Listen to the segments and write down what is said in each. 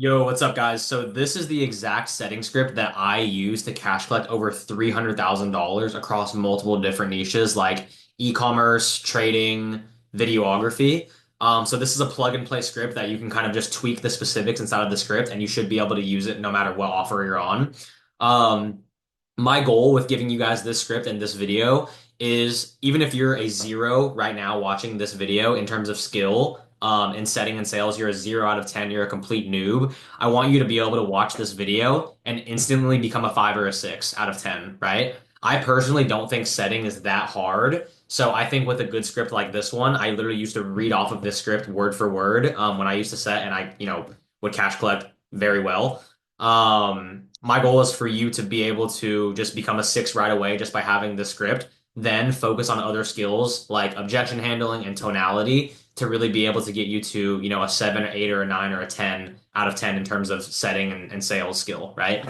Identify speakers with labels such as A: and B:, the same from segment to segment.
A: Yo, what's up, guys? So this is the exact setting script that I use to cash collect over $300,000 across multiple different niches like e-commerce, trading, videography. So this is a plug and play script that you can kind of just tweak the specifics inside of the script, and you should be able to use it no matter what offer you're on. Um, my goal with giving you guys this script and this video is even if you're a zero right now watching this video in terms of skill, in setting and sales, you're a 0 out of 10, you're a complete noob. I want you to be able to watch this video and instantly become a 5 or a 6 out of 10, right? I personally don't think setting is that hard. So I think with a good script like this one, I literally used to read off of this script word for word when I used to set, and I would cash collect very well. My goal is for you to be able to just become a 6 right away just by having the script, then focus on other skills like objection handling and tonality to really be able to get you to, a 7 or 8 or a 9 or a 10 out of 10 in terms of setting and sales skill, right?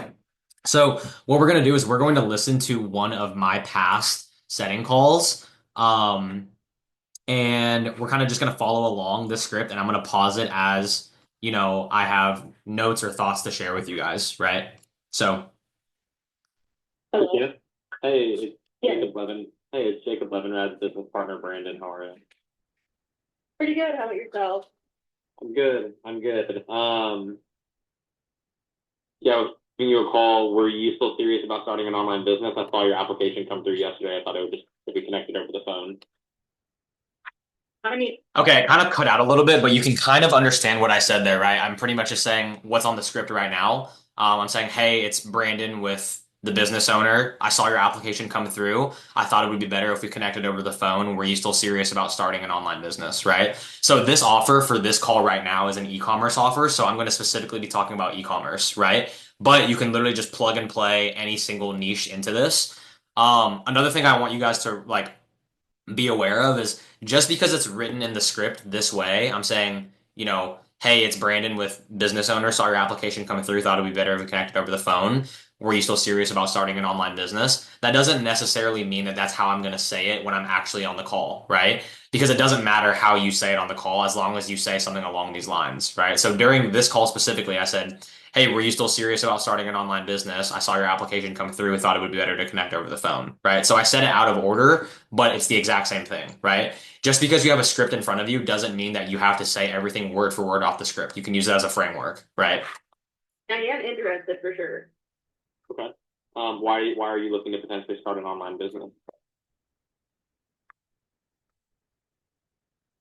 A: So what we're going to do is we're going to listen to one of my past setting calls. Um, and we're kind of just going to follow along the script, and I'm going to pause it as, I have notes or thoughts to share with you guys, right? So,
B: Hello. Yeah. Hey, it's Jacob Levin. Hey, it's Jacob Levinrad's business partner, Brandon. How are you? Pretty good. How about yourself? I'm good. I'm good. Yeah, I was giving you a call. Were you still serious about starting an online business? I saw your application come through yesterday. I thought it would just be connected over the phone. I mean,
A: okay, I kind of cut out a little bit, but you can kind of understand what I said there, right? I'm pretty much just saying what's on the script right now. I'm saying, hey, it's Brandon with the business owner. I saw your application come through. I thought it would be better if we connected over the phone. Were you still serious about starting an online business, right? So this offer for this call right now is an e-commerce offer. So I'm going to specifically be talking about e-commerce, right? But you can literally just plug and play any single niche into this. Another thing I want you guys to like be aware of is just because it's written in the script this way, I'm saying, hey, it's Brandon with business owner, saw your application coming through, thought it'd be better if we connected over the phone. Were you still serious about starting an online business? That doesn't necessarily mean that that's how I'm going to say it when I'm actually on the call, right? Because it doesn't matter how you say it on the call as long as you say something along these lines, right? So during this call specifically, I said, hey, were you still serious about starting an online business? I saw your application come through, thought it would be better to connect over the phone, right? So I said it out of order, but it's the exact same thing, right? Just because you have a script in front of you doesn't mean that you have to say everything word for word off the script. You can use it as a framework, right?
B: I am interested for sure. Okay. Why are you looking to potentially start an online business?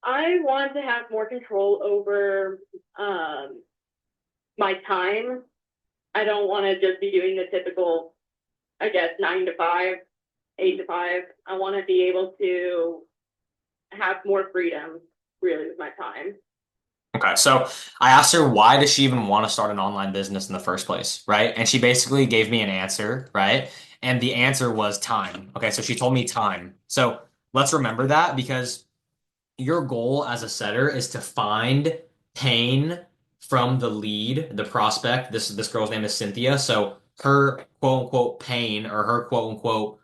B: I want to have more control over my time. I don't want to just be doing the typical, I guess, 9 to 5, 8 to 5. I want to be able to have more freedom, really, with my time.
A: Okay, so I asked her why does she even want to start an online business in the first place, right? And she basically gave me an answer, right? And the answer was time. Okay, so she told me time. So let's remember that because your goal as a setter is to find pain from the lead, the prospect. This girl's name is Cynthia. So her quote unquote pain or her quote unquote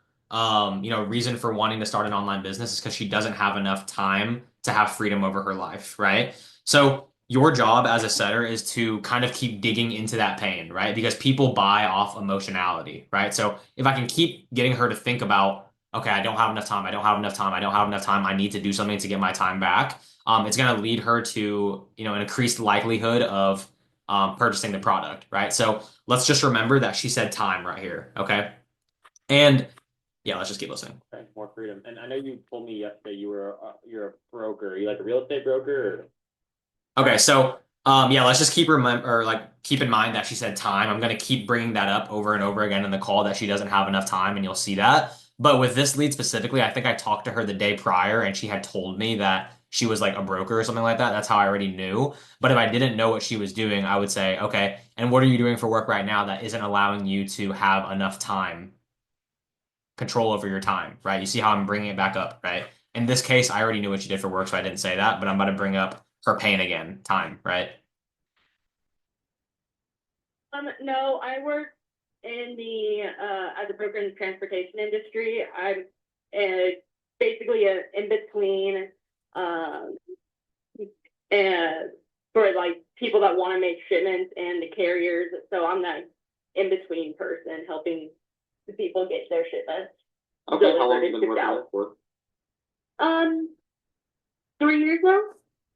A: reason for wanting to start an online business is because she doesn't have enough time to have freedom over her life, right? So your job as a setter is to kind of keep digging into that pain, right? Because people buy off emotionality, right? So if I can keep getting her to think about, okay, I don't have enough time. I don't have enough time. I don't have enough time. I need to do something to get my time back. It's going to lead her to, an increased likelihood of purchasing the product, right? So let's just remember that she said time right here, okay? And yeah, let's just keep listening.
B: Okay, more freedom. And I know you told me yesterday you're a broker. Are you like a real estate broker?
A: Okay, so yeah, let's just keep in mind that she said time. I'm gonna keep bringing that up over and over again in the call that she doesn't have enough time, and you'll see that. But with this lead specifically, I think I talked to her the day prior, and she had told me that she was like a broker or something like that. That's how I already knew. But if I didn't know what she was doing, I would say, okay, and what are you doing for work right now that isn't allowing you to have enough time, control over your time, right? You see how I'm bringing it back up, right? In this case, I already knew what she did for work, so I didn't say that, but I'm about to bring up her pain again, time, right?
B: No, I work in the as a broker in the transportation industry. I'm basically in between um, and for like people that want to make shipments and the carriers. So I'm that in between person helping the people get their shipments
C: Okay, how long
B: delivered
C: have you
B: and
C: been
B: shipped
C: working
B: out.
C: there for?
B: Um, 3 years now.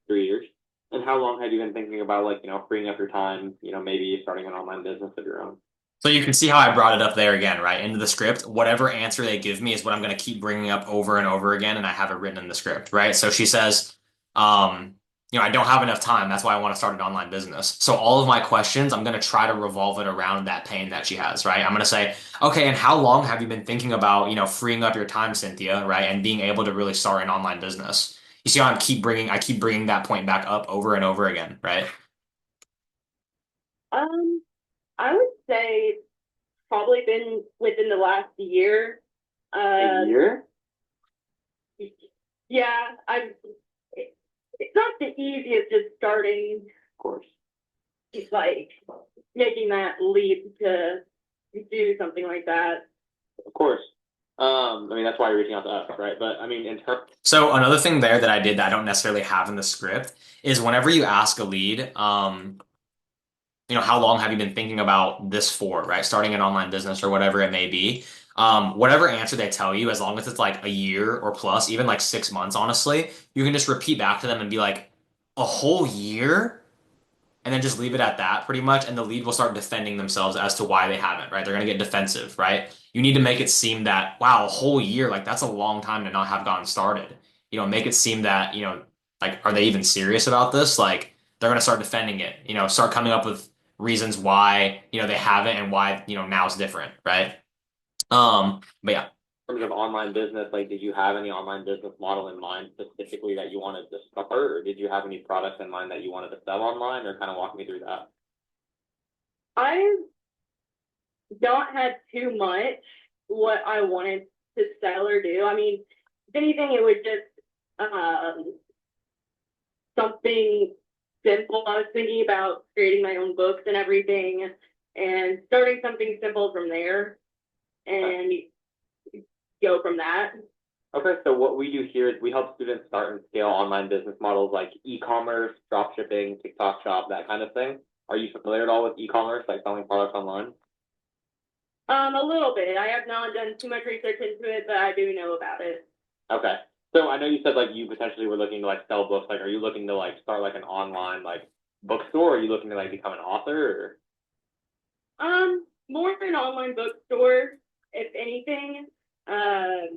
C: 3 years. And how long have you been thinking about like, freeing up your time, maybe starting an online business of your own?
A: So you can see how I brought it up there again, right? Into the script. Whatever answer they give me is what I'm going to keep bringing up over and over again, and I have it written in the script, right? So she says, I don't have enough time. That's why I want to start an online business. So all of my questions, I'm going to try to revolve it around that pain that she has, right? I'm going to say, okay, and how long have you been thinking about, freeing up your time, Cynthia, right? And being able to really start an online business. You see how I keep bringing that point back up over and over again, right?
B: Um, I would say probably been within the last year.
C: A year?
B: Yeah, I'm. It's not the easiest just starting,
C: Of course.
B: like making that leap to do something like that.
C: Of course. That's why you're reaching out to us, right? But I mean, in terms.
A: So another thing there that I did that I don't necessarily have in the script is whenever you ask a lead, how long have you been thinking about this for, right? Starting an online business or whatever it may be. Whatever answer they tell you, as long as it's like a year or plus, even like 6 months, honestly, you can just repeat back to them and be like, a whole year? And then just leave it at that pretty much. And the lead will start defending themselves as to why they haven't, right? They're going to get defensive, right? You need to make it seem that, wow, a whole year, like that's a long time to not have gotten started. Make it seem that, like, are they even serious about this? Like, they're going to start defending it, start coming up with reasons why, they haven't and why, now it's different, right? But yeah.
C: In terms of online business, like, did you have any online business model in mind specifically that you wanted to start, or did you have any products in mind that you wanted to sell online, or kind of walk me through that?
B: I've not had too much what I wanted to sell or do. I mean, if anything, it was just something simple. I was thinking about creating my own books and everything and starting something simple from there and go from that.
C: Okay, so what we do here is we help students start and scale online business models like e-commerce, drop shipping, TikTok shop, that kind of thing. Are you familiar at all with e-commerce, like selling products online?
B: A little bit. I have not done too much research into it, but I do know about it.
C: Okay. So I know you said like you potentially were looking to like sell books. Like, are you looking to like start like an online like bookstore? Or are you looking to like become an author?
B: More of an online bookstore, if anything. I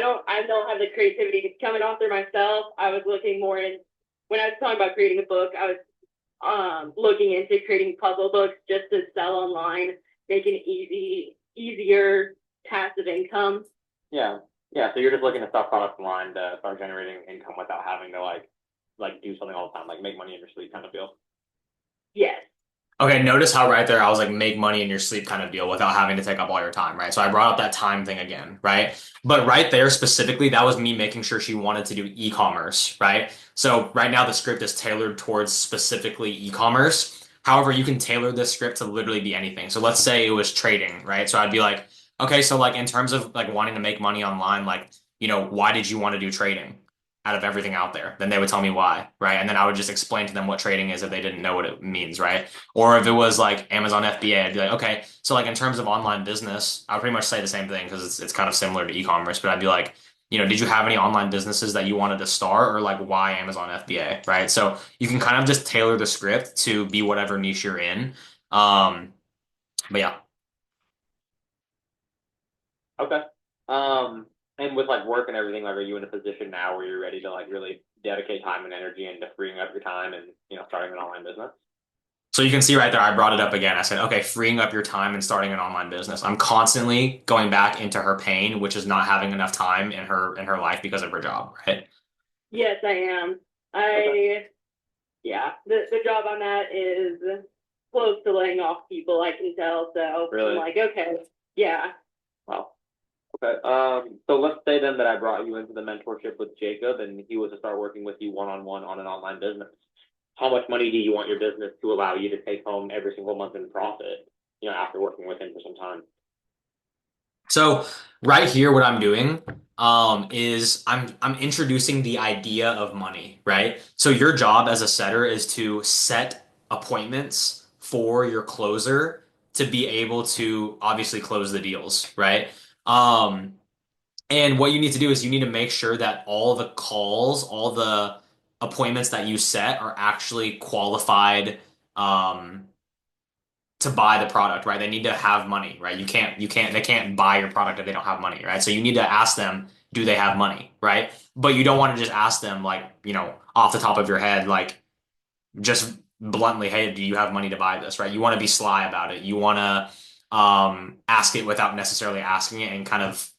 B: don't have the creativity to become an author myself. I was looking more in when I was talking about creating a book, I was looking into creating puzzle books just to sell online, make an easier passive income.
C: Yeah. Yeah. So you're just looking to sell products online to start generating income without having to like do something all the time, like make money in your sleep kind of feel.
B: Yes.
A: Okay, notice how right there I was like make money in your sleep kind of deal without having to take up all your time, right? So I brought up that time thing again, right? But right there specifically, that was me making sure she wanted to do e-commerce, right? So right now the script is tailored towards specifically e-commerce. However, you can tailor this script to literally be anything. So let's say it was trading, right? So I'd be like, okay, so like in terms of like wanting to make money online, like, why did you want to do trading? Out of everything out there, then they would tell me why, right? And then I would just explain to them what trading is if they didn't know what it means, right? Or if it was like Amazon FBA, I'd be like, okay, so like in terms of online business, I would pretty much say the same thing because it's kind of similar to e-commerce, but I'd be like, did you have any online businesses that you wanted to start or like why Amazon FBA, right? So you can kind of just tailor the script to be whatever niche you're in. But yeah.
C: Okay. Um, and with like work and everything, like, are you in a position now where you're ready to like really dedicate time and energy into freeing up your time and starting an online business?
A: So you can see right there, I brought it up again. I said, okay, freeing up your time and starting an online business. I'm constantly going back into her pain, which is not having enough time in her life because of her job, right?
B: Yes, I am.
C: Okay.
B: Yeah, the job I'm at is close to laying off people, I can tell. So
C: Really?
B: I'm like, okay, yeah.
C: Wow. Okay. So let's say then that I brought you into the mentorship with Jacob and he was to start working with you one-on-one on an online business. How much money do you want your business to allow you to take home every single month in profit, after working with him for some time?
A: So right here, what I'm doing is I'm introducing the idea of money, right? So your job as a setter is to set appointments for your closer to be able to obviously close the deals, right? Um, and what you need to do is you need to make sure that all the calls, all the appointments that you set are actually qualified um, to buy the product, right? They need to have money, right? They can't buy your product if they don't have money, right? So you need to ask them, do they have money, right? But you don't want to just ask them like, off the top of your head, like just bluntly, hey, do you have money to buy this, right? You want to be sly about it. You want to ask it without necessarily asking it and kind of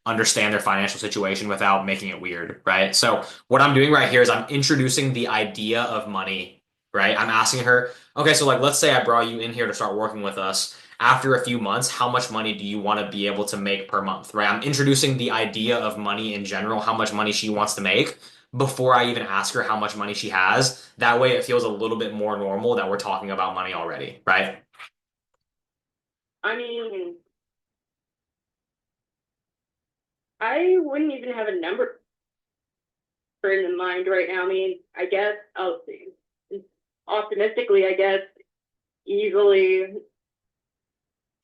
A: understand their financial situation without making it weird, right? So what I'm doing right here is I'm introducing the idea of money, right? I'm asking her, okay, so like let's say I brought you in here to start working with us. After a few months, how much money do you want to be able to make per month, right? I'm introducing the idea of money in general, how much money she wants to make before I even ask her how much money she has. That way it feels a little bit more normal that we're talking about money already, right?
B: I mean, I wouldn't even have a number for in mind right now. I mean, I guess I'll see. Optimistically, I guess easily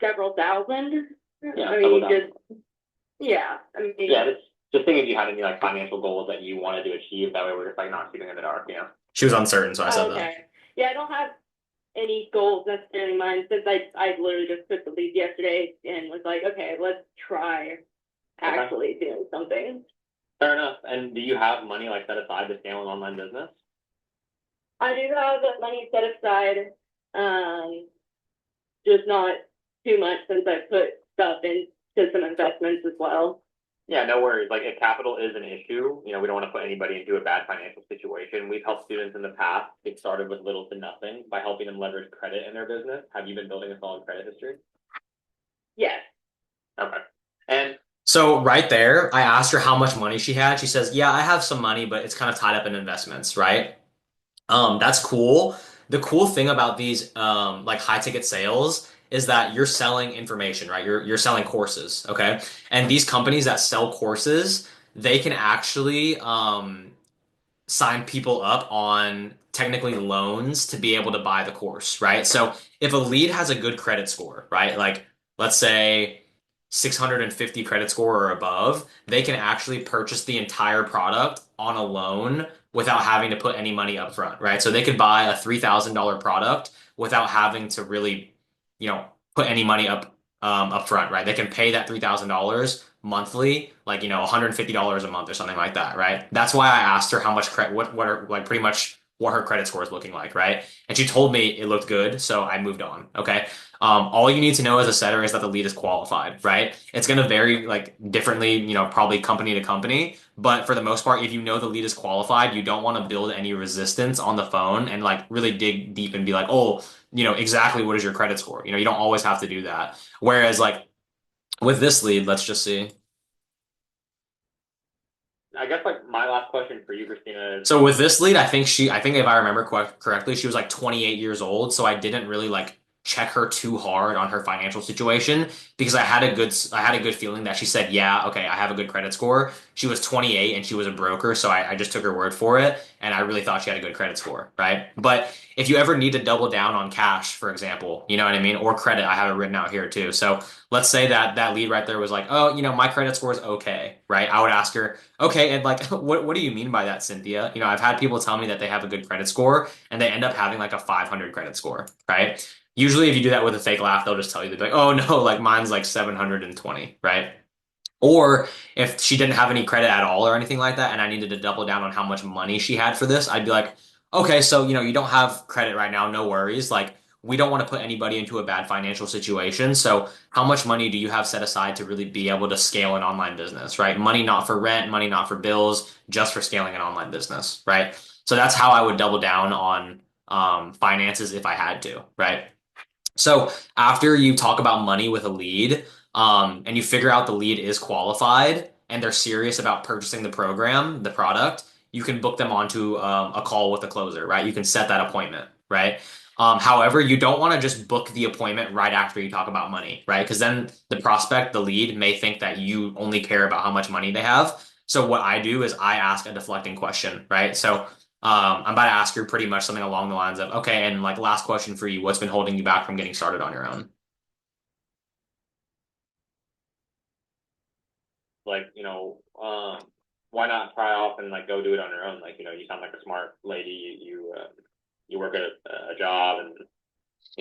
B: several thousand.
C: Yeah,
B: I
C: double
B: mean,
C: down.
B: just yeah. I mean,
C: Yeah, it's just thinking if you had any like financial goals that you wanted to achieve. That way, we're just like not shooting in the dark.
A: She was uncertain, so I said that.
B: okay. Yeah, I don't have any goals necessarily in mind since I literally just took the lead yesterday and was like, okay, let's try
C: Okay,
B: actually doing something.
C: fair enough. And do you have money like set aside to scale an online business?
B: I do have that money set aside, just not too much since I put stuff into some investments as well.
C: Yeah, no worries. Like if capital is an issue, we don't want to put anybody into a bad financial situation. We've helped students in the past get started with little to nothing by helping them leverage credit in their business. Have you been building a solid credit history?
B: Yes.
C: Okay. And
A: So right there, I asked her how much money she had. She says, "Yeah, I have some money, but it's kind of tied up in investments, right?" That's cool. The cool thing about these like high ticket sales is that you're selling information, right? You're selling courses, okay? And these companies that sell courses, they can actually sign people up on technically loans to be able to buy the course, right? So if a lead has a good credit score, right? Like let's say 650 credit score or above, they can actually purchase the entire product on a loan without having to put any money up front, right? So they could buy a $3,000 product without having to really, put any money up front, right? They can pay that $3,000 monthly, like, $150 a month or something like that, right? That's why I asked her how much credit, what are like pretty much what her credit score is looking like, right? And she told me it looked good, so I moved on. Okay. All you need to know as a setter is that the lead is qualified, right? It's going to vary like differently, probably company to company, but for the most part, if you know the lead is qualified, you don't want to build any resistance on the phone and like really dig deep and be like, oh, exactly what is your credit score? You don't always have to do that. Whereas like with this lead, let's just see.
C: I guess like my last question for you, Christina, is
A: So with this lead, I think if I remember correctly, she was like 28 years old. So I didn't really like check her too hard on her financial situation because I had a good feeling that she said, yeah, okay, I have a good credit score. She was 28 and she was a broker, so I just took her word for it, and I really thought she had a good credit score, right? But if you ever need to double down on cash, for example, you know what I mean, or credit, I have it written out here too. So let's say that that lead right there was like, oh, my credit score is okay, right? I would ask her, okay, and like, what do you mean by that, Cynthia? I've had people tell me that they have a good credit score and they end up having like a 500 credit score, right? Usually, if you do that with a fake laugh, they'll just tell you, they'll be like, oh no, like mine's like 720, right? Or if she didn't have any credit at all or anything like that, and I needed to double down on how much money she had for this, I'd be like, okay, so you don't have credit right now, no worries. Like we don't want to put anybody into a bad financial situation. So how much money do you have set aside to really be able to scale an online business, right? Money not for rent, money not for bills, just for scaling an online business, right? So that's how I would double down on finances if I had to, right? So after you talk about money with a lead, and you figure out the lead is qualified and they're serious about purchasing the program, the product, you can book them onto a call with the closer, right? You can set that appointment. right? However, you don't want to just book the appointment right after you talk about money, right? Because then the prospect, the lead, may think that you only care about how much money they have. So what I do is I ask a deflecting question, right? So I'm about to ask her pretty much something along the lines of, okay, and like last question for you, what's been holding you back from getting started on your own?
C: Like, why not try off and like go do it on your own? Like, you sound like a smart lady. You work at a job, and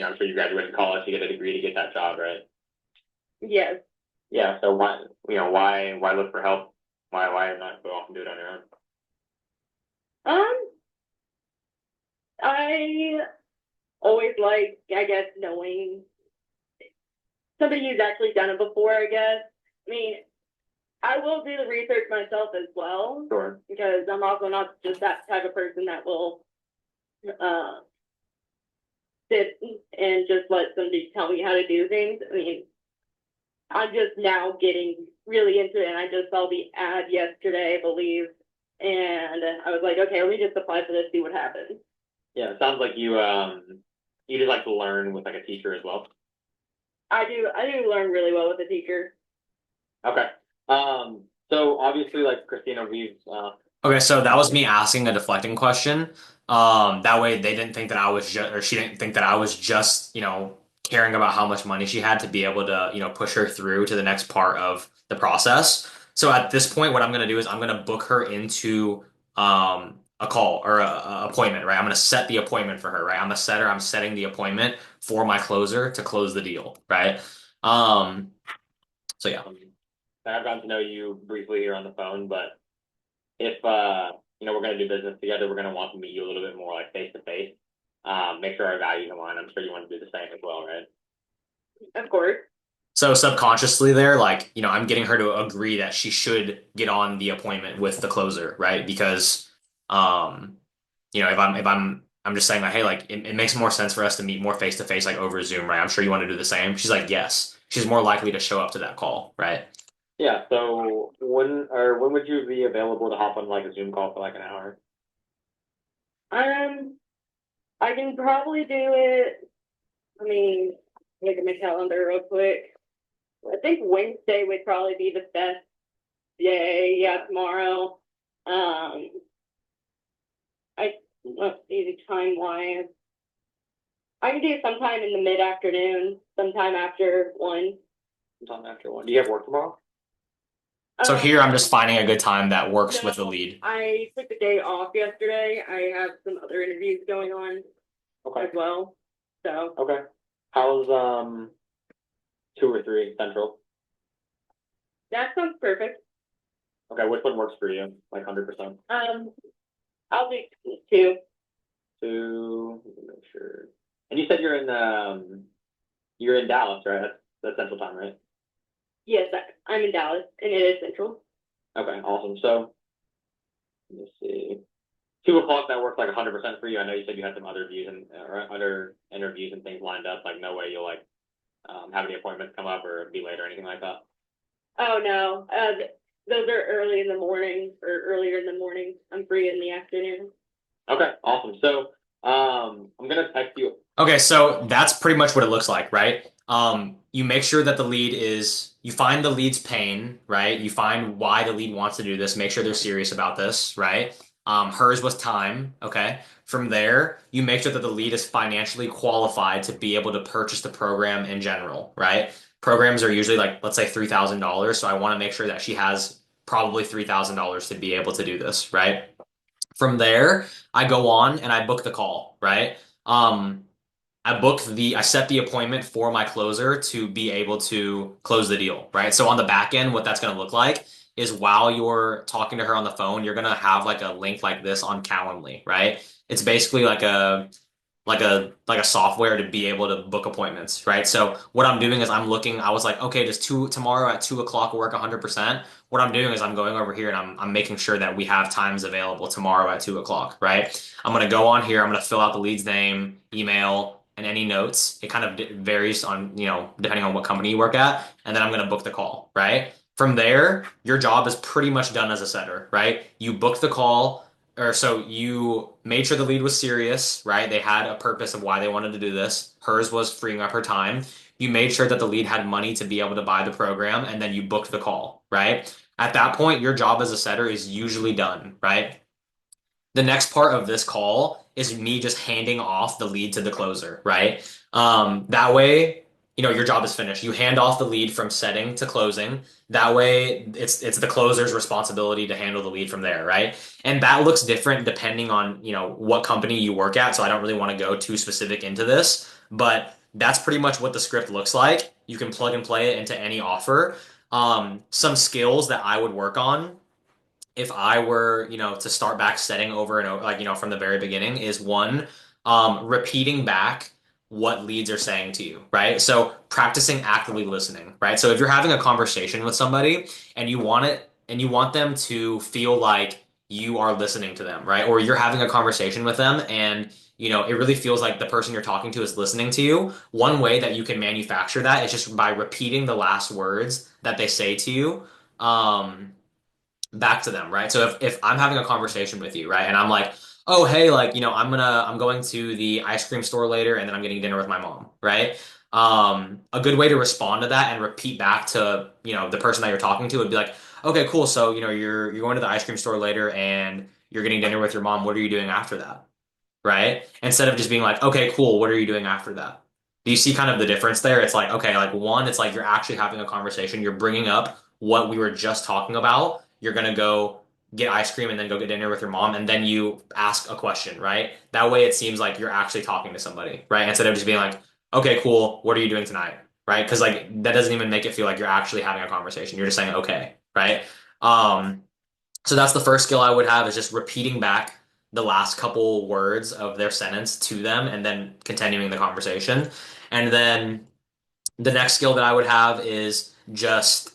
C: I'm sure you graduated college to get a degree to get that job, right?
B: Yes.
C: Yeah. So why look for help? Why not go off and do it on your own?
B: Um, I always like, I guess, knowing somebody who's actually done it before, I guess. I mean, I will do the research myself as well
C: Sure.
B: because I'm also not just that type of person that will uh sit and just let somebody tell me how to do things. I mean, I'm just now getting really into it, and I just saw the ad yesterday, I believe, and I was like, okay, let me just apply for this, see what happens.
C: Yeah. It sounds like you just like to learn with like a teacher as well.
B: I do learn really well with the teacher.
C: Okay. So obviously, like Christina, we've
A: Okay, so that was me asking a deflecting question. That way they didn't think that I was just, or she didn't think that I was just, caring about how much money she had to be able to, push her through to the next part of the process. So at this point, what I'm going to do is I'm going to book her into a call or a appointment, right? I'm going to set the appointment for her, right? I'm setting the appointment for my closer to close the deal, right? Um, so yeah.
C: I've gotten to know you briefly here on the phone, but if we're going to do business together, we're going to want to meet you a little bit more like face to face. Make sure our values align. I'm sure you want to do the same as well, right?
B: Of course.
A: So subconsciously there, like, I'm getting her to agree that she should get on the appointment with the closer, right? Because, um, if I'm just saying like, hey, like it makes more sense for us to meet more face to face, like over Zoom, right? I'm sure you want to do the same. She's like, yes. She's more likely to show up to that call, right?
C: Yeah. So when would you be available to hop on like a Zoom call for like an hour?
B: Um, I can probably do it. I mean, look at my calendar real quick. I think Wednesday would probably be the best day. Yeah, tomorrow. Um, I let's see the time wise. I can do sometime in the mid afternoon, sometime after 1.
C: Sometime after one. Do you have work tomorrow?
A: So here I'm
B: Um,
A: just finding a good time that works with the
B: no,
A: lead.
B: I took the day off yesterday. I have some other interviews going on
C: Okay.
B: as well. So
C: Okay. How's 2 or 3 Central?
B: that sounds perfect.
C: Okay, which one works for you? Like 100%.
B: I'll do 2.
C: Let me make sure. And you said you're in Dallas, right? That's Central Time, right?
B: Yes, I'm in Dallas, and it is Central.
C: Okay, awesome. So let me see. 2 o'clock, that works like 100% for you. I know you said you had some other views and or other interviews and things lined up. Like no way you'll like have any appointments come up or be late or anything like that.
B: Oh no, those are early in the morning or earlier in the morning. I'm free in the afternoon.
C: Okay, awesome. So I'm gonna text you.
A: Okay, so that's pretty much what it looks like, right? You make sure that you find the lead's pain, right? You find why the lead wants to do this, make sure they're serious about this, right? Hers was time, okay? From there, you make sure that the lead is financially qualified to be able to purchase the program in general, right? Programs are usually like, let's say $3,000, so I want to make sure that she has probably $3,000 to be able to do this, right? From there, I go on and I book the call, right? Um, I set the appointment for my closer to be able to close the deal, right? So on the back end, what that's going to look like is while you're talking to her on the phone, you're going to have like a link like this on Calendly, right? It's basically like a software to be able to book appointments, right? So what I'm doing is I was like, okay, does tomorrow at 2 o'clock work 100%? What I'm doing is I'm going over here and I'm making sure that we have times available tomorrow at 2 o'clock, right? I'm gonna go on here, I'm gonna fill out the lead's name, email, and any notes. It kind of varies on, depending on what company you work at, and then I'm gonna book the call, right? From there, your job is pretty much done as a setter, right? You book the call. or so you made sure the lead was serious, right? They had a purpose of why they wanted to do this. Hers was freeing up her time. You made sure that the lead had money to be able to buy the program, and then you booked the call, right? At that point, your job as a setter is usually done, right? The next part of this call is me just handing off the lead to the closer, right? That way, your job is finished. You hand off the lead from setting to closing. That way, it's the closer's responsibility to handle the lead from there, right? And that looks different depending on, what company you work at. So I don't really want to go too specific into this, but that's pretty much what the script looks like. You can plug and play it into any offer. Some skills that I would work on if I were, to start back setting over and over, like, from the very beginning, is one, repeating back what leads are saying to you, right? So practicing actively listening, right? So if you're having a conversation with somebody and you want them to feel like you are listening to them, right? Or you're having a conversation with them and it really feels like the person you're talking to is listening to you. One way that you can manufacture that is just by repeating the last words that they say to you. Back to them, right? So if I'm having a conversation with you, right, and I'm like, oh, hey, like, I'm going to the ice cream store later and then I'm getting dinner with my mom, right? A good way to respond to that and repeat back to, the person that you're talking to would be like, okay, cool. So, you're going to the ice cream store later and you're getting dinner with your mom. What are you doing after that? Right? Instead of just being like, okay, cool. What are you doing after that? Do you see kind of the difference there? It's like, okay, like one, it's like you're actually having a conversation. You're bringing up what we were just talking about. You're going to go get ice cream and then go get dinner with your mom. And then you ask a question, right? That way it seems like you're actually talking to somebody, right? Instead of just being like, okay, cool. What are you doing tonight? Right? Because like that doesn't even make it feel like you're actually having a conversation. You're just saying, okay, right? Um, so that's the first skill I would have is just repeating back the last couple words of their sentence to them and then continuing the conversation. And then the next skill that I would have is just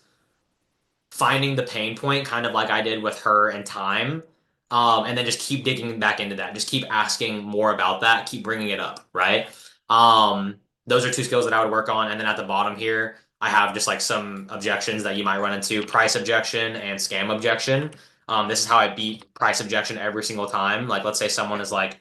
A: finding the pain point, kind of like I did with her and time. And then just keep digging back into that. Just keep asking more about that. Keep bringing it up, right? Those are two skills that I would work on. And then at the bottom here, I have just like some objections that you might run into: price objection and scam objection. This is how I beat price objection every single time. Like, let's say someone is like,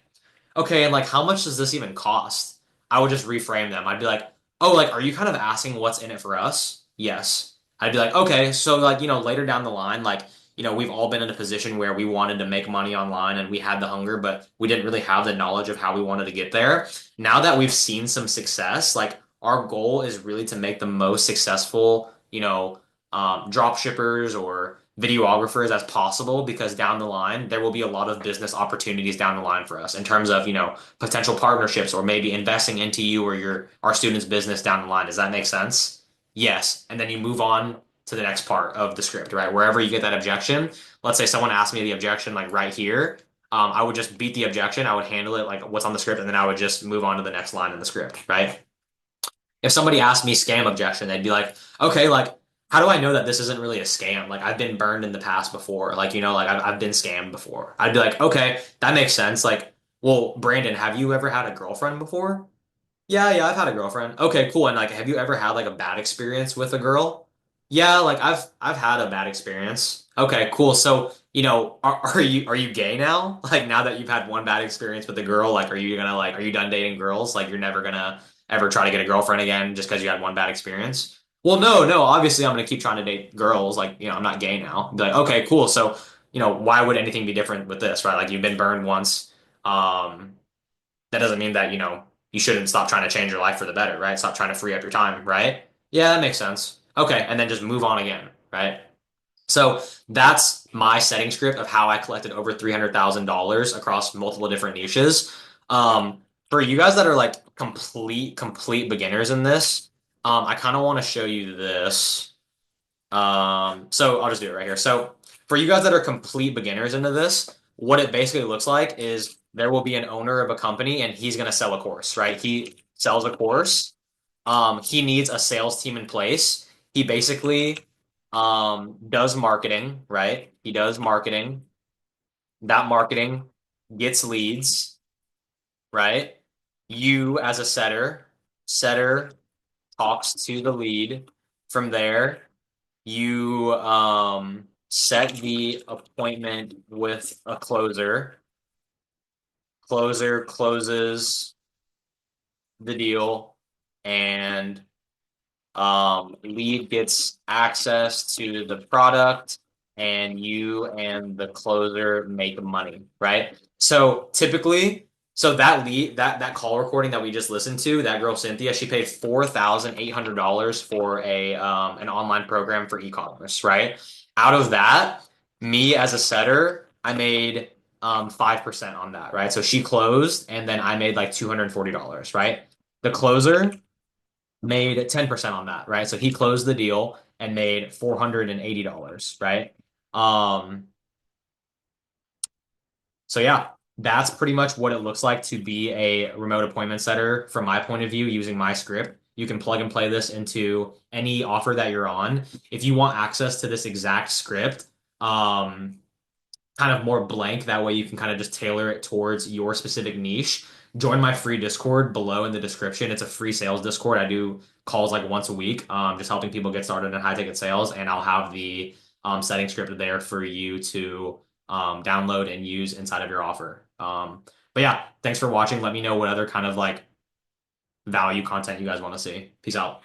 A: okay, and like, how much does this even cost? I would just reframe them. I'd be like, oh, like, are you kind of asking what's in it for us? Yes. I'd be like, okay, so like, later down the line, like, we've all been in a position where we wanted to make money online and we had the hunger, but we didn't really have the knowledge of how we wanted to get there. Now that we've seen some success, like, our goal is really to make the most successful, drop shippers or videographers as possible, because down the line there will be a lot of business opportunities down the line for us in terms of potential partnerships or maybe investing into you or our students' business down the line. Does that make sense? Yes. And then you move on to the next part of the script, right? Wherever you get that objection, let's say someone asked me the objection like right here. I would just beat the objection. I would handle it like what's on the script, and then I would just move on to the next line in the script, right? If somebody asked me scam objection, they'd be like, okay, like, how do I know that this isn't really a scam? Like, I've been burned in the past before. Like, like I've been scammed before. I'd be like, okay, that makes sense. Like, well, Brandon, have you ever had a girlfriend before? Yeah, yeah, I've had a girlfriend. Okay, cool. And like, have you ever had like a bad experience with a girl? Yeah, like I've had a bad experience. Okay, cool. So, are you gay now? Like now that you've had one bad experience with a girl, like are you done dating girls? Like you're never gonna ever try to get a girlfriend again just because you had one bad experience? Well, no, no, obviously I'm gonna keep trying to date girls. Like, I'm not gay now. Be like, okay, cool. So, why would anything be different with this, right? Like you've been burned once. Um, that doesn't mean that, you shouldn't stop trying to change your life for the better, right? Stop trying to free up your time, right? Yeah, that makes sense. Okay, and then just move on again, right? So that's my setting script of how I collected over $300,000 across multiple different niches. For you guys that are like complete beginners in this, I kind of want to show you this. So I'll just do it right here. So for you guys that are complete beginners into this, what it basically looks like is there will be an owner of a company and he's going to sell a course, right? He sells a course. He needs a sales team in place. He basically does marketing, right? He does marketing. That marketing gets leads, right? You as a setter talks to the lead. From there, you set the appointment with a closer. Closer closes the deal, and lead gets access to the product, and you and the closer make money, right? So typically, so that lead, that call recording that we just listened to, that girl Cynthia, she paid $4,800 for a an online program for e-commerce, right? Out of that, me as a setter, I made 5% on that, right? So she closed, and then I made like $240, right? The closer made 10% on that, right? So he closed the deal and made $480, right? Um, so yeah, that's pretty much what it looks like to be a remote appointment setter from my point of view using my script. You can plug and play this into any offer that you're on. If you want access to this exact script, kind of more blank, that way you can kind of just tailor it towards your specific niche. Join my free Discord below in the description. It's a free sales Discord. I do calls like once a week, just helping people get started in high ticket sales, and I'll have the setting script there for you to download and use inside of your offer. But yeah, thanks for watching. Let me know what other kind of like value content you guys want to see. Peace out.